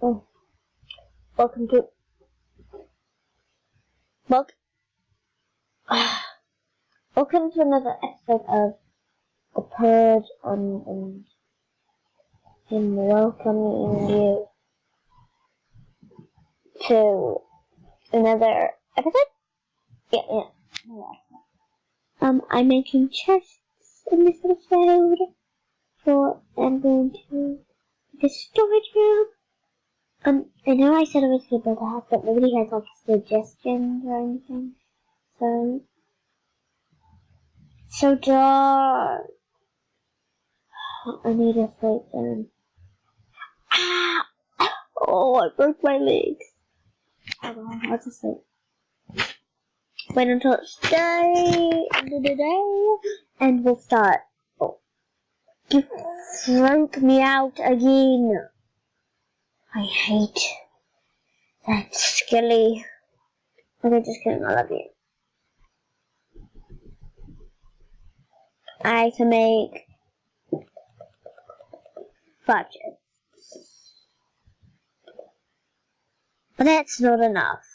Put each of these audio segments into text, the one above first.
Oh, welcome to welcome, welcome to another episode of The Purge and him welcoming you to another episode. Yeah. I'm making chests in this episode I'm going to the storage room. I know I said I was going to build a house, but nobody has like suggestions or anything. So dark. I need a sleep then. Ah! Oh, I broke my legs. I'll just sleep. Wait until it's day, and we'll start. Oh, you broke me out again. I hate that skilly. Okay, just kidding, I love you. I can make 5 chests. But that's not enough.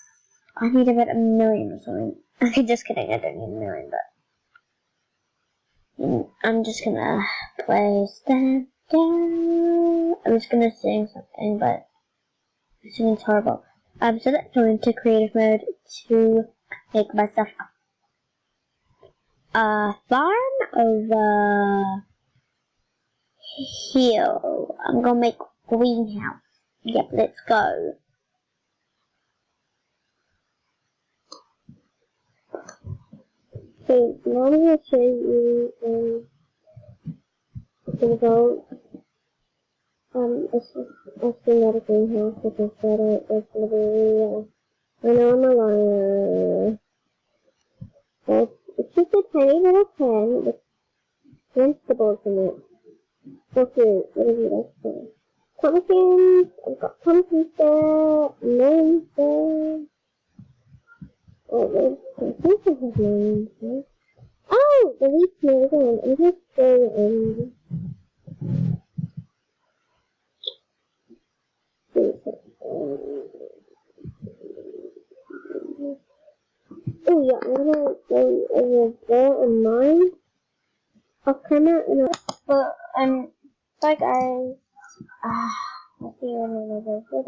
I need about 1 million or something. Okay, just kidding, I don't need 1 million, but I'm just gonna place that down. I was gonna sing something, but singing's horrible. So let's go into creative mode to make myself a farm over here. I'm gonna make greenhouse. Yep, let's go. So now I'm gonna show you the result. It's not a greenhouse, like I said, it's gonna be, I know I'm a liar. It's just a tiny little pen with vegetables in it. Okay, what is it like for? Pumpkins, I've got pumpkins there, melons there. Oh, I think I have melons there. Oh, the leaf melon, I'm just going oh yeah, I'm gonna go over there and mine. I'll come out and but bye guys. I'll see you in another video.